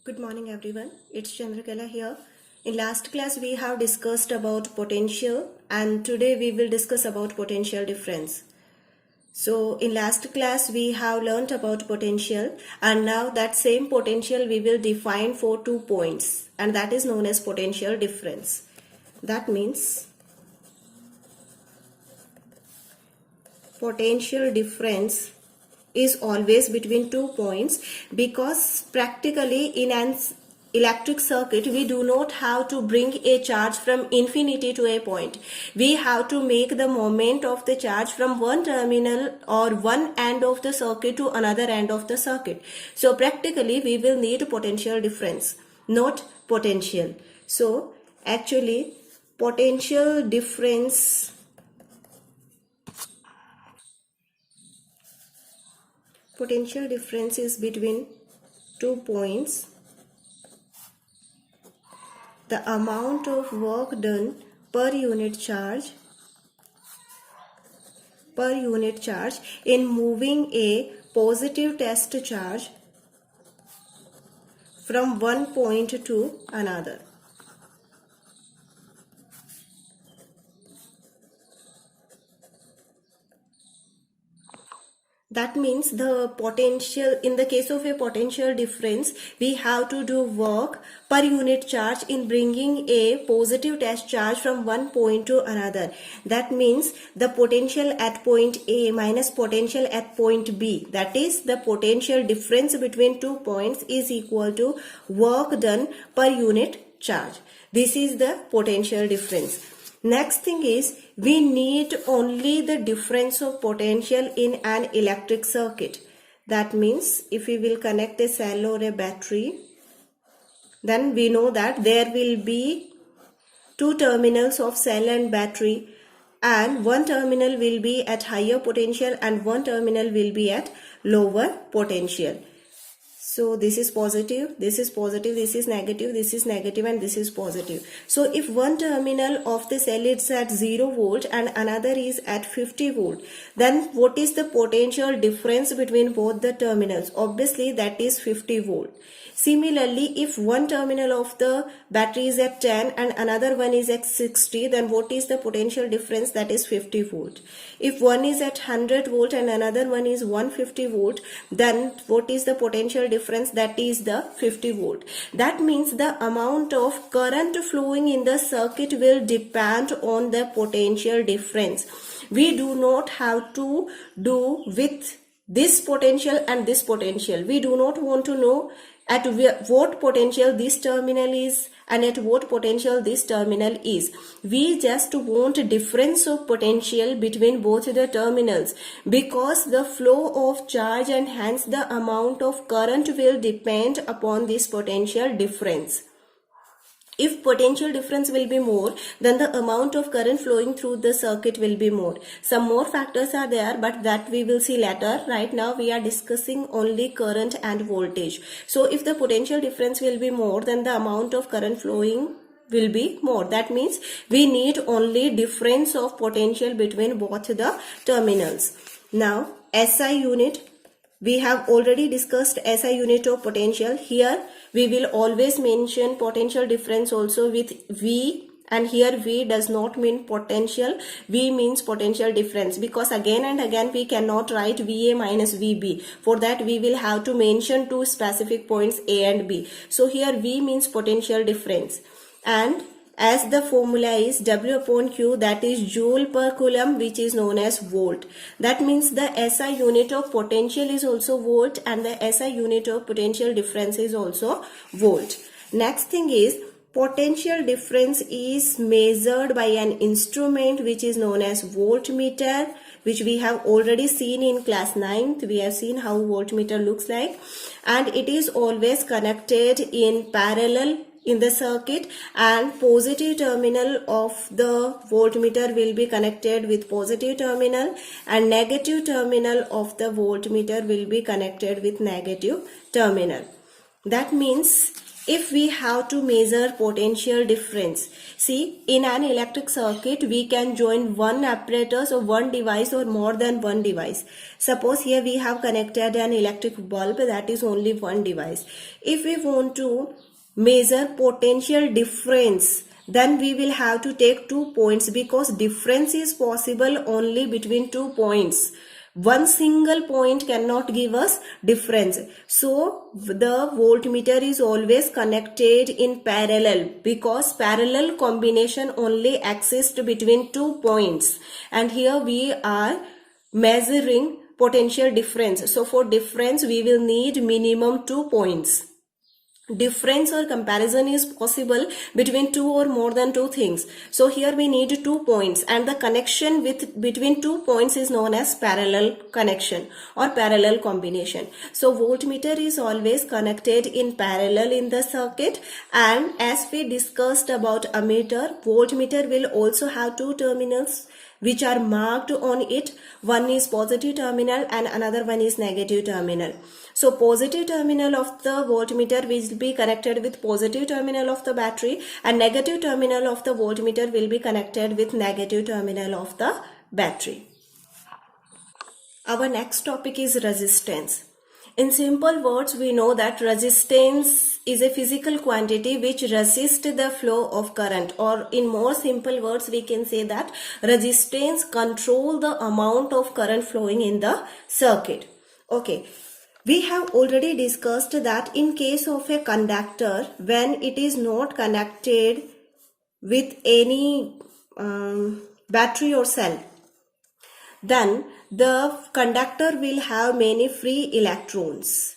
Good morning everyone, it's Chandrakala here. In last class we have discussed about potential and today we will discuss about potential difference. So in last class we have learnt about potential and now that same potential we will define for 2 points and that is known as potential difference. That means potential difference is always between 2 points because practically in an electric circuit we do not have to bring a charge from infinity to a point. We have to make the moment of the charge from one terminal or one end of the circuit to another end of the circuit. So practically we will need potential difference, not potential. So actually potential difference is between 2 points. The amount of work done per unit charge in moving a positive test charge from one point to another. That means the potential, in the case of a potential difference, we have to do work per unit charge in bringing a positive test charge from one point to another. That means the potential at point A minus potential at point B, that is the potential difference between 2 points is equal to work done per unit charge. This is the potential difference. Next thing is we need only the difference of potential in an electric circuit. That means if we will connect a cell or a battery, then we know that there will be 2 terminals of cell and battery and one terminal will be at higher potential and one terminal will be at lower potential. So this is positive, this is positive, this is negative, this is negative and this is positive. So if one terminal of the cell is at 0 volt and another is at 50 volt, then what is the potential difference between both the terminals? Obviously that is 50 volt. Similarly, if one terminal of the battery is at 10 and another one is at 60, then what is the potential difference? That is 50 volt. If one is at 100 volt and another one is 150 volt, then what is the potential difference? That is the 50 volt. That means the amount of current flowing in the circuit will depend on the potential difference. We do not have to do with this potential and this potential. We do not want to know at what potential this terminal is and at what potential this terminal is. We just want a difference of potential between both the terminals because the flow of charge and hence the amount of current will depend upon this potential difference. If potential difference will be more, then the amount of current flowing through the circuit will be more. Some more factors are there, but that we will see later. Right now we are discussing only current and voltage. So if the potential difference will be more, then the amount of current flowing will be more. That means we need only difference of potential between both the terminals. Now SI unit, we have already discussed SI unit of potential. Here we will always mention potential difference also with V, and here V does not mean potential, V means potential difference, because again and again we cannot write VA minus VB. For that we will have to mention 2 specific points A and B. So here V means potential difference, and as the formula is W upon Q, that is joule per coulomb, which is known as volt. That means the SI unit of potential is also volt and the SI unit of potential difference is also volt. Next thing is potential difference is measured by an instrument which is known as voltmeter, which we have already seen in class 9th. We have seen how voltmeter looks like, and it is always connected in parallel in the circuit, and positive terminal of the voltmeter will be connected with positive terminal and negative terminal of the voltmeter will be connected with negative terminal. That means if we have to measure potential difference, see, in an electric circuit we can join one apparatus or one device or more than one device. Suppose here we have connected an electric bulb, that is only one device. If we want to measure potential difference, then we will have to take 2 points, because difference is possible only between 2 points. One single point cannot give us difference. So the voltmeter is always connected in parallel, because parallel combination only exists between 2 points. And here we are measuring potential difference. So for difference we will need minimum 2 points. Difference or comparison is possible between two or more than two things. So here we need 2 points, and the connection between 2 points is known as parallel connection or parallel combination. So voltmeter is always connected in parallel in the circuit, and as we discussed about ammeter, voltmeter will also have 2 terminals which are marked on it. One is positive terminal and another one is negative terminal. So positive terminal of the voltmeter will be connected with positive terminal of the battery, and negative terminal of the voltmeter will be connected with negative terminal of the battery. Our next topic is resistance. In simple words, we know that resistance is a physical quantity which resists the flow of current, or in more simple words we can say that resistance control the amount of current flowing in the circuit. Okay, we have already discussed that in case of a conductor, when it is not connected with any battery or cell, then the conductor will have many free electrons,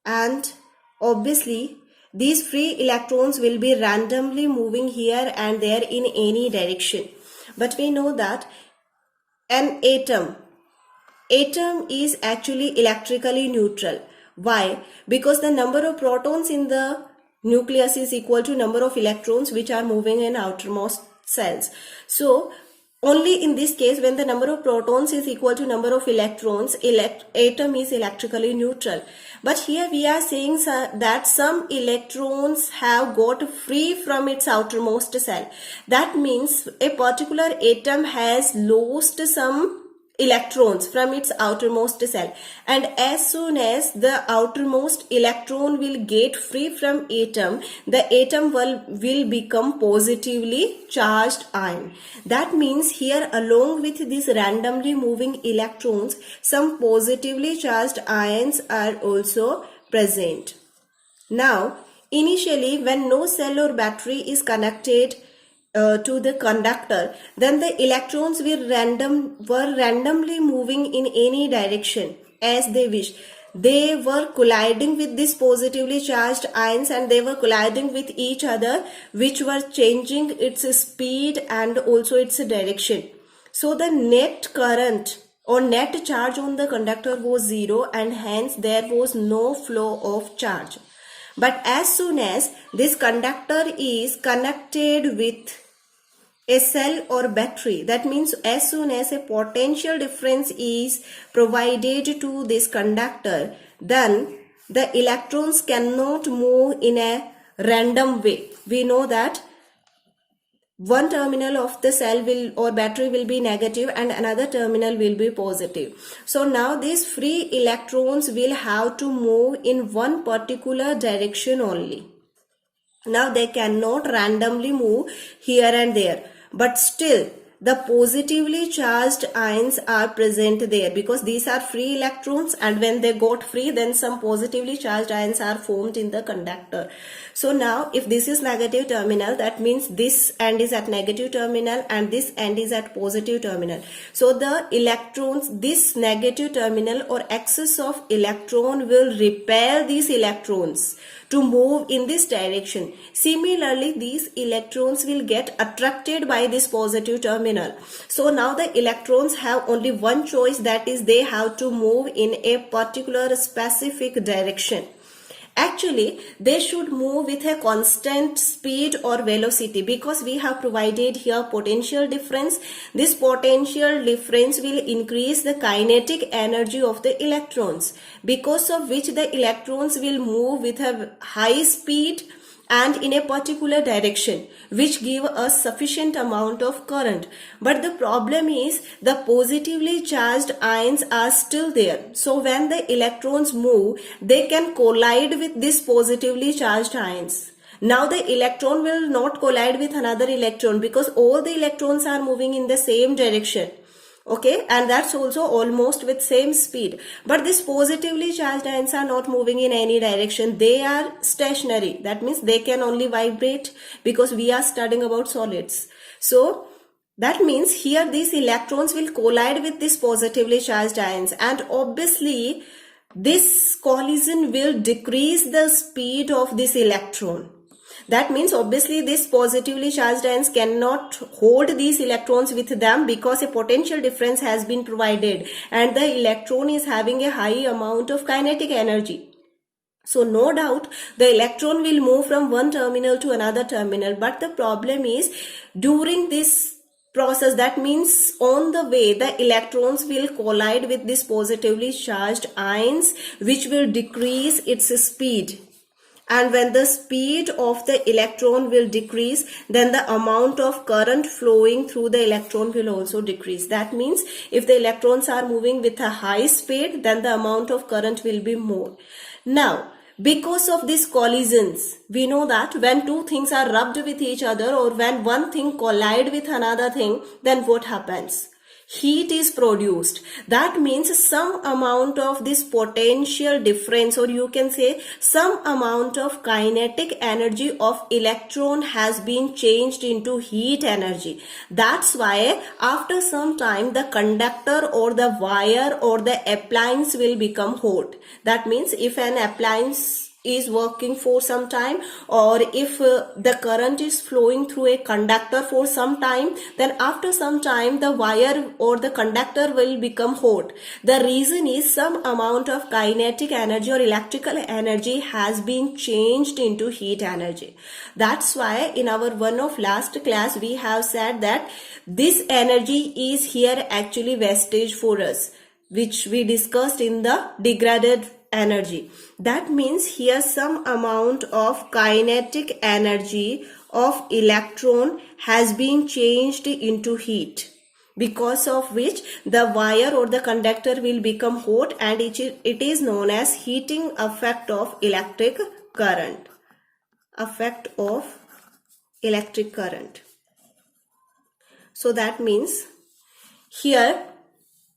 and obviously these free electrons will be randomly moving here and there in any direction. But we know that an atom is actually electrically neutral. Why? Because the number of protons in the nucleus is equal to number of electrons which are moving in outermost cells. So only in this case, when the number of protons is equal to number of electrons, atom is electrically neutral. But here we are saying that some electrons have got free from its outermost cell. That means a particular atom has lost some electrons from its outermost cell, and as soon as the outermost electron will get free from atom, the atom will become positively charged ion. That means here, along with these randomly moving electrons, some positively charged ions are also present. Now, initially when no cell or battery is connected to the conductor, then the electrons were randomly moving in any direction as they wish. They were colliding with these positively charged ions, and they were colliding with each other, which were changing its speed and also its direction. So the net current or net charge on the conductor was 0, and hence there was no flow of charge. But as soon as this conductor is connected with a cell or battery, that means as soon as a potential difference is provided to this conductor, then the electrons cannot move in a random way. We know that one terminal of the cell or battery will be negative and another terminal will be positive. So now these free electrons will have to move in one particular direction only. Now they cannot randomly move here and there, but still the positively charged ions are present there, because these are free electrons, and when they got free, then some positively charged ions are formed in the conductor. So now if this is negative terminal, that means this end is at negative terminal and this end is at positive terminal. So the electrons, this negative terminal or excess of electron will repel these electrons to move in this direction. Similarly, these electrons will get attracted by this positive terminal. So now the electrons have only one choice, that is they have to move in a particular specific direction. Actually, they should move with a constant speed or velocity, because we have provided here potential difference. This potential difference will increase the kinetic energy of the electrons, because of which the electrons will move with a high speed and in a particular direction, which give us sufficient amount of current. But the problem is the positively charged ions are still there. So when the electrons move, they can collide with these positively charged ions. Now the electron will not collide with another electron because all the electrons are moving in the same direction. Okay, and that's also almost with same speed. But these positively charged ions are not moving in any direction. They are stationary. That means they can only vibrate because we are studying about solids. So that means here these electrons will collide with these positively charged ions, and obviously this collision will decrease the speed of this electron. That means obviously these positively charged ions cannot hold these electrons with them because a potential difference has been provided and the electron is having a high amount of kinetic energy. So no doubt the electron will move from one terminal to another terminal, but the problem is during this process, that means on the way, the electrons will collide with these positively charged ions, which will decrease its speed. And when the speed of the electron will decrease, then the amount of current flowing through the electron will also decrease. That means if the electrons are moving with a high speed, then the amount of current will be more. Now, because of these collisions, we know that when two things are rubbed with each other or when one thing collide with another thing, then what happens? Heat is produced. That means some amount of this potential difference, or you can say some amount of kinetic energy of electron has been changed into heat energy. That's why after some time the conductor or the wire or the appliance will become hot. That means if an appliance is working for some time, or if the current is flowing through a conductor for some time, then after some time the wire or the conductor will become hot. The reason is some amount of kinetic energy or electrical energy has been changed into heat energy. That's why in our one of last class we have said that this energy is here actually wastage for us, which we discussed in the degraded energy. That means here some amount of kinetic energy of electron has been changed into heat, because of which the wire or the conductor will become hot, and it is known as heating effect of electric current. Effect of electric current. So that means here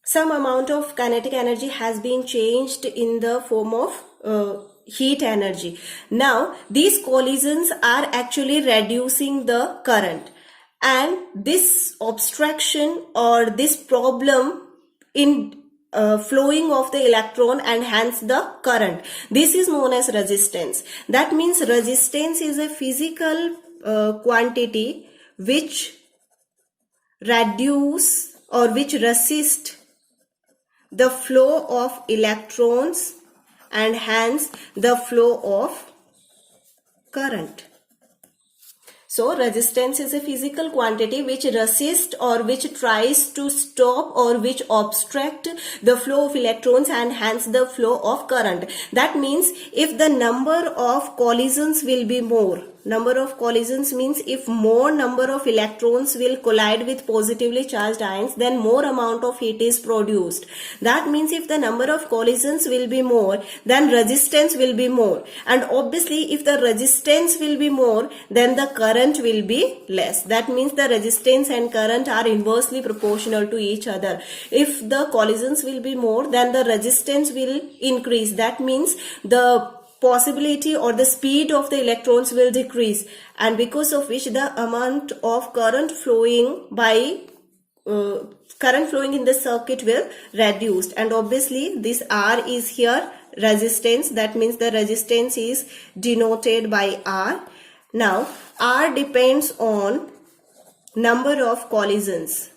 some amount of kinetic energy has been changed in the form of heat energy. Now these collisions are actually reducing the current, and this obstruction or this problem in flowing of the electron and hence the current, this is known as resistance. That means resistance is a physical quantity which reduce or which resist the flow of electrons and hence the flow of current. So resistance is a physical quantity which resists or which tries to stop or which obstruct the flow of electrons and hence the flow of current. That means if the number of collisions will be more, number of collisions means if more number of electrons will collide with positively charged ions, then more amount of heat is produced. That means if the number of collisions will be more, then resistance will be more, and obviously if the resistance will be more, then the current will be less. That means the resistance and current are inversely proportional to each other. If the collisions will be more, then the resistance will increase. That means the possibility or the speed of the electrons will decrease, and because of which the amount of current flowing in the circuit will reduce. And obviously this R is here resistance. That means the resistance is denoted by R. Now R depends on number of collisions.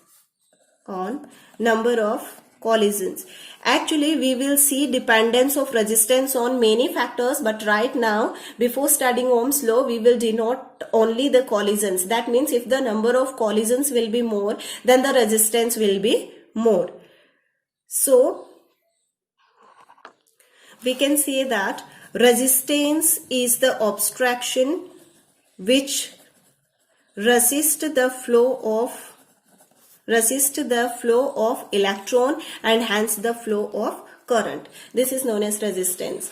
Actually, we will see dependence of resistance on many factors, but right now, before studying Ohm's law, we will denote only the collisions. That means if the number of collisions will be more, then the resistance will be more. So, we can say that resistance is the obstruction which resist the flow of electron and hence the flow of current. This is known as resistance.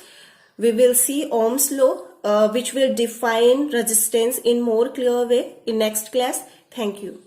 We will see Ohm's law which will define resistance in more clear way in next class. Thank you.